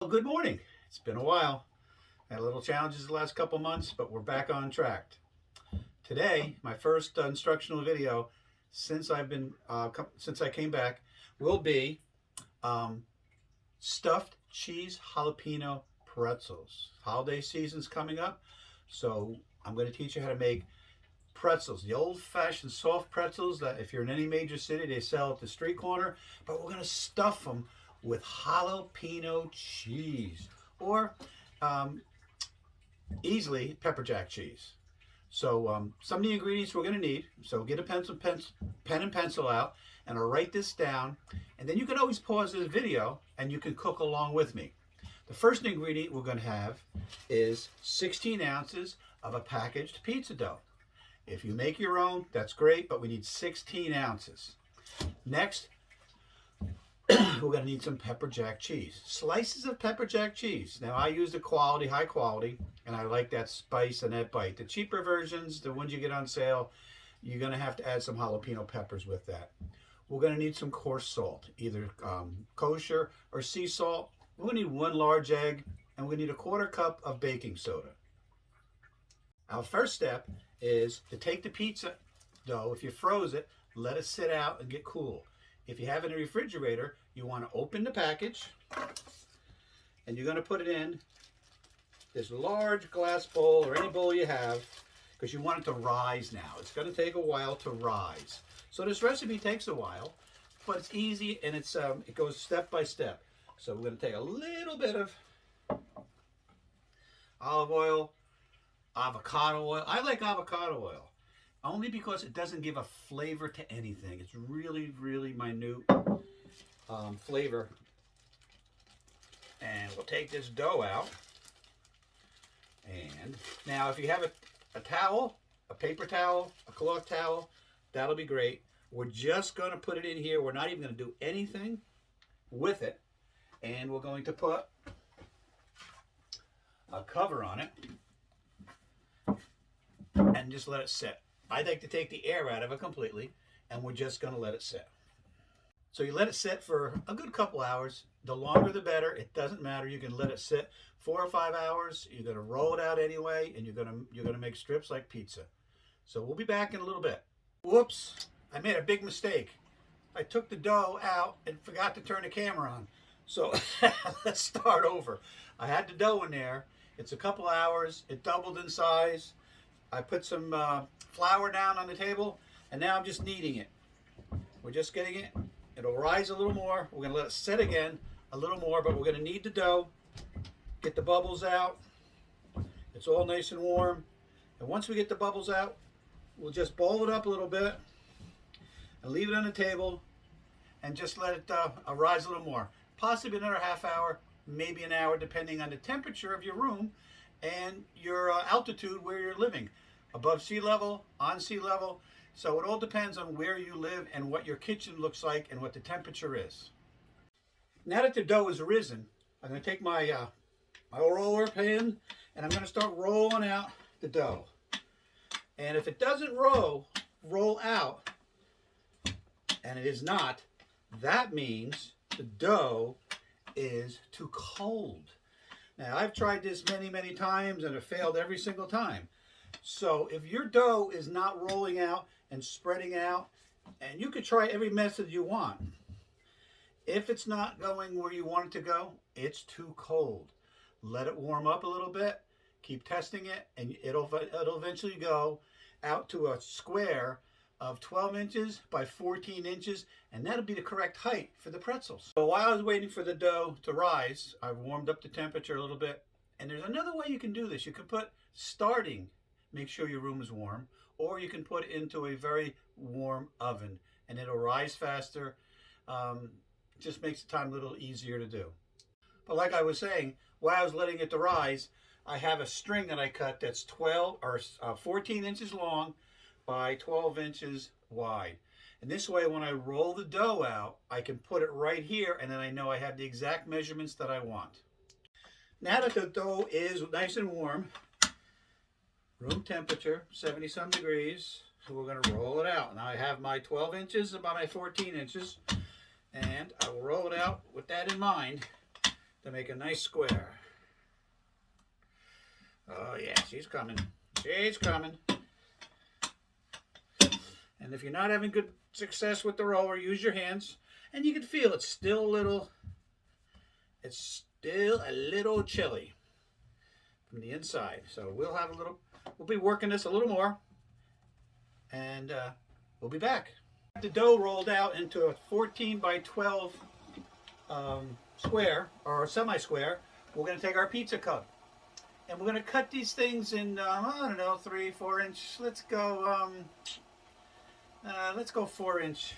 Well, good morning. It's been a while. Had a little challenges the last couple months, but we're back on track. Today, my first instructional video since since I came back will be um, stuffed cheese jalapeno pretzels. Holiday season's coming up, so I'm going to teach you how to make pretzels, the old-fashioned soft pretzels that if you're in any major city they sell at the street corner, but we're going to stuff them with jalapeno cheese or um, easily pepper jack cheese. So some of the ingredients we're going to need. So get a pen and pencil out, and I'll write this down. And then you can always pause this video and you can cook along with me. The first ingredient we're going to have is 16 ounces of a packaged pizza dough. If you make your own, that's great, but we need 16 ounces. Next, we're going to need some pepper jack cheese. Slices of pepper jack cheese. Now, I use the quality, high quality, and I like that spice and that bite. The cheaper versions, the ones you get on sale, you're going to have to add some jalapeno peppers with that. We're going to need some coarse salt, either kosher or sea salt. We're going to need 1 large egg, and we're going to need a 1/4 cup of baking soda. Our first step is to take the pizza dough. If you froze it, let it sit out and get cool. If you have it in a refrigerator, you want to open the package and you're going to put it in this large glass bowl or any bowl you have, because you want it to rise now. It's going to take a while to rise. So this recipe takes a while, but it's easy and it goes step by step. So we're going to take a little bit of olive oil, avocado oil. I like avocado oil only because it doesn't give a flavor to anything. It's really, really minute flavor. And we'll take this dough out. And now if you have a towel, a paper towel, a cloth towel, that'll be great. We're just going to put it in here. We're not even going to do anything with it. And we're going to put a cover on it and just let it sit. I like to take the air out of it completely, and we're just going to let it sit. So you let it sit for a good couple hours. The longer the better. It doesn't matter. You can let it sit 4 or 5 hours. You're going to roll it out anyway, and you're going to make strips like pizza. So we'll be back in a little bit. Whoops! I made a big mistake. I took the dough out and forgot to turn the camera on. So let's start over. I had the dough in there. It's a couple hours. It doubled in size. I put some flour down on the table, and now I'm just kneading it. We're just getting it. It'll rise a little more. We're going to let it sit again a little more, but we're going to knead the dough, get the bubbles out. It's all nice and warm. And once we get the bubbles out, we'll just ball it up a little bit and leave it on the table and just let it rise a little more. Possibly another half hour, maybe an hour, depending on the temperature of your room and your altitude where you're living. Above sea level, on sea level. So it all depends on where you live and what your kitchen looks like and what the temperature is. Now that the dough is risen, I'm going to take my roller pin and I'm going to start rolling out the dough. And if it doesn't roll out, and it is not, that means the dough is too cold. Now, I've tried this many, many times and it failed every single time. So if your dough is not rolling out and spreading out, and you could try every method you want, if it's not going where you want it to go, it's too cold. Let it warm up a little bit, keep testing it, and it'll eventually go out to a square of 12 inches by 14 inches, and that'll be the correct height for the pretzels. So while I was waiting for the dough to rise, I warmed up the temperature a little bit. And there's another way you can do this. You can put make sure your room is warm, or you can put it into a very warm oven, and it'll rise faster. Just makes the time a little easier to do. But like I was saying, while I was letting it to rise, I have a string that I cut that's 14 inches long by 12 inches wide. And this way, when I roll the dough out, I can put it right here, and then I know I have the exact measurements that I want. Now that the dough is nice and warm, room temperature, 70-some degrees, so we're going to roll it out. Now I have my 12 inches by my 14 inches, and I will roll it out with that in mind. to make a nice square. Oh yeah, she's coming. She's coming. And if you're not having good success with the roller, use your hands. And you can feel it's still a little chilly from the inside. So we'll be working this a little more. And we'll be back. The dough rolled out into a 14 by 12 square or semi-square. We're going to take our pizza cup and we're going to cut these things in I don't know, 3-4 inch. Let's go 4 inch.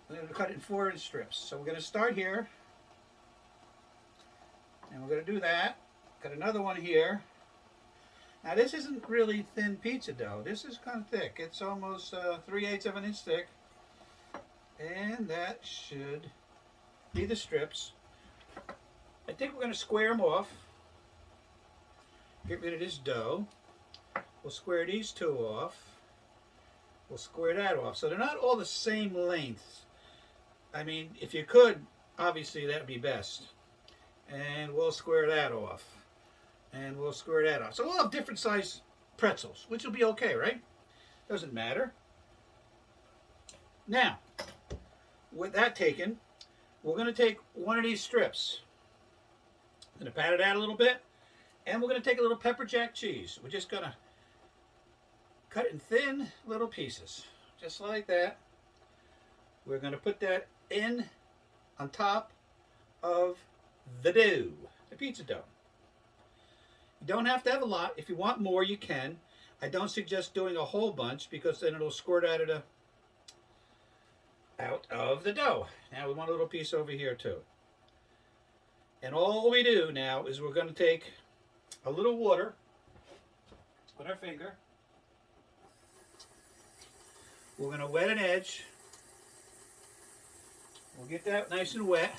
We're going to cut it in 4 inch strips. So we're going to start here, and we're going to do that. Cut another one here. Now this isn't really thin pizza dough. This is kind of thick. It's almost 3/8 of an inch thick. And that should be the strips. I think we're going to square them off. Get rid of this dough. We'll square these two off. We'll square that off. So they're not all the same length. I mean, if you could, obviously that would be best. And we'll square that off. And we'll square that off. So we'll have different size pretzels, which will be okay, right? Doesn't matter. Now, with that taken, we're going to take one of these strips. I'm going to pat it out a little bit. And we're going to take a little pepper jack cheese. We're just going to cut it in thin little pieces. Just like that. We're going to put that in on top of the dough, the pizza dough. You don't have to have a lot. If you want more, you can. I don't suggest doing a whole bunch because then it'll squirt out of the dough. Now we want a little piece over here too. And all we do now is we're going to take a little water with our finger. We're going to wet an edge. We'll get that nice and wet.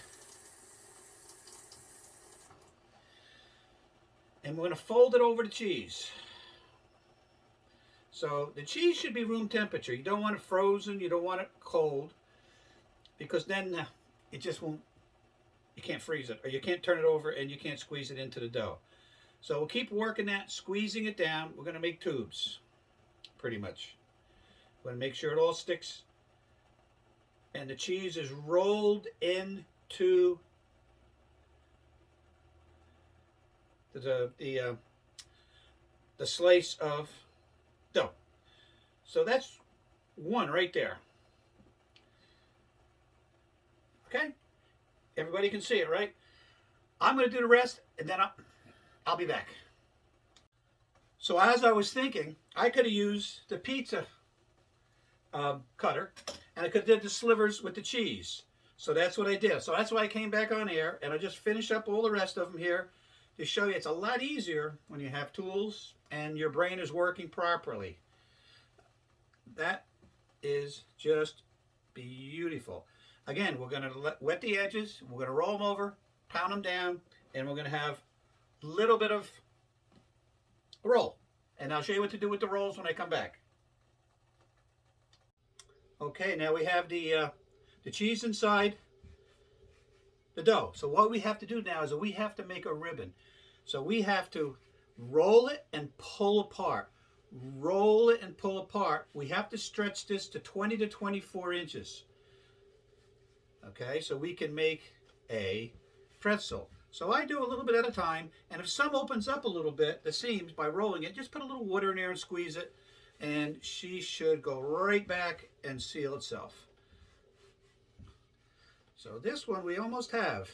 And we're going to fold it over the cheese. So the cheese should be room temperature. You don't want it frozen. You don't want it cold. Because then it just won't, you can't freeze it. Or you can't turn it over and you can't squeeze it into the dough. So we'll keep working that, squeezing it down. We're going to make tubes, pretty much. We're going to make sure it all sticks. And the cheese is rolled into the slice of dough. So that's one right there. Okay? Everybody can see it, right? I'm going to do the rest, and then I'll be back. So as I was thinking, I could have used the pizza cutter, and I could have did the slivers with the cheese. So that's what I did. So that's why I came back on air, and I just finished up all the rest of them here to show you it's a lot easier when you have tools and your brain is working properly. That is just beautiful. Again, we're going to wet the edges, we're going to roll them over, pound them down, and we're going to have a little bit of a roll. And I'll show you what to do with the rolls when I come back. Okay, now we have the cheese inside the dough. So what we have to do now is that we have to make a ribbon. So we have to roll it and pull apart. Roll it and pull apart. We have to stretch this to 20 to 24 inches. Okay, so we can make a pretzel. So I do a little bit at a time, and if some opens up a little bit, the seams, by rolling it, just put a little water in there and squeeze it, and she should go right back and seal itself. So this one we almost have.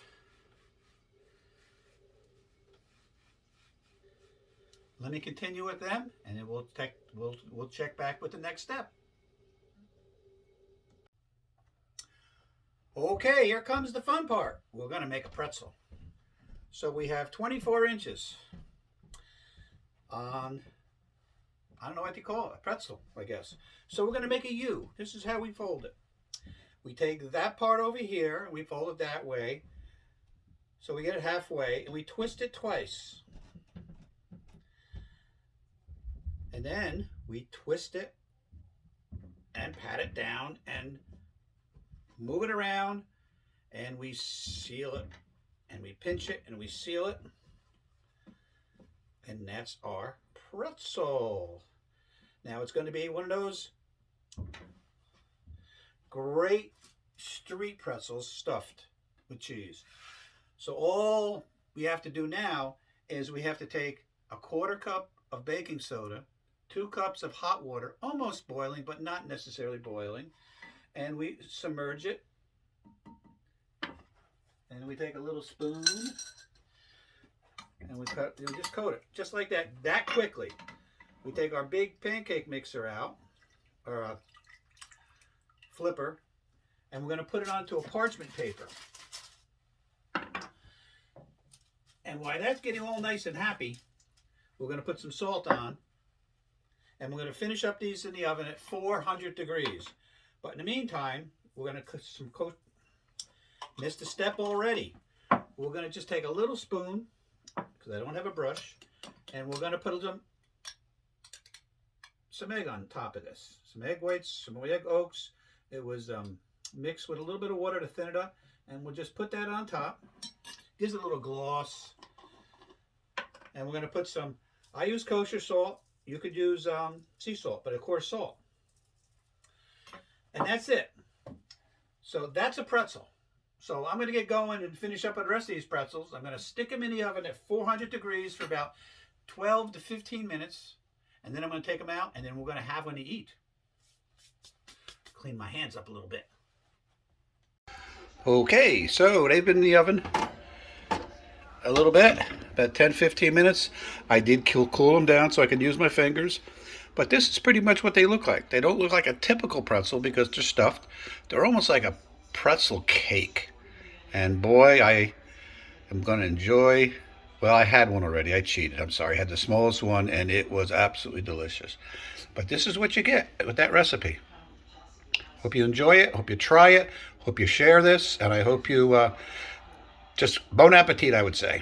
Let me continue with them, and then we'll check back with the next step. Okay, here comes the fun part. We're going to make a pretzel. So we have 24 inches on, I don't know what you call it, a pretzel, I guess. So we're going to make a U. This is how we fold it. We take that part over here, and we fold it that way. So we get it halfway, and we twist it twice. And then we twist it and pat it down and move it around, and we seal it and we pinch it and we seal it. And that's our pretzel. Now it's going to be one of those great street pretzels stuffed with cheese. So all we have to do now is we have to take a 1/4 cup of baking soda, 2 cups of hot water, almost boiling, but not necessarily boiling, and we submerge it. And we take a little spoon and we just coat it, just like that quickly. We take our big pancake mixer out, or a flipper, and we're going to put it onto a parchment paper. And while that's getting all nice and happy, we're going to put some salt on, and we're going to finish up these in the oven at 400 degrees. But in the meantime, we're going to missed a step already. We're going to just take a little spoon, because I don't have a brush, and we're going to put some egg on top of this. Some egg whites, some egg yolks. It was mixed with a little bit of water to thin it up, and we'll just put that on top. Gives it a little gloss. And we're going to put some, I use kosher salt. You could use sea salt, but of course salt. And that's it. So that's a pretzel. So I'm going to get going and finish up on the rest of these pretzels. I'm going to stick them in the oven at 400 degrees for about 12 to 15 minutes. And then I'm going to take them out, and then we're going to have one to eat. Clean my hands up a little bit. Okay, so they've been in the oven a little bit, about 10-15 minutes. I did cool them down so I could use my fingers. But this is pretty much what they look like. They don't look like a typical pretzel because they're stuffed. They're almost like a pretzel cake. And boy, I am going to enjoy, well, I had one already. I cheated. I'm sorry. I had the smallest one, and it was absolutely delicious. But this is what you get with that recipe. Hope you enjoy it. Hope you try it. Hope you share this. And I hope you just bon appetit, I would say.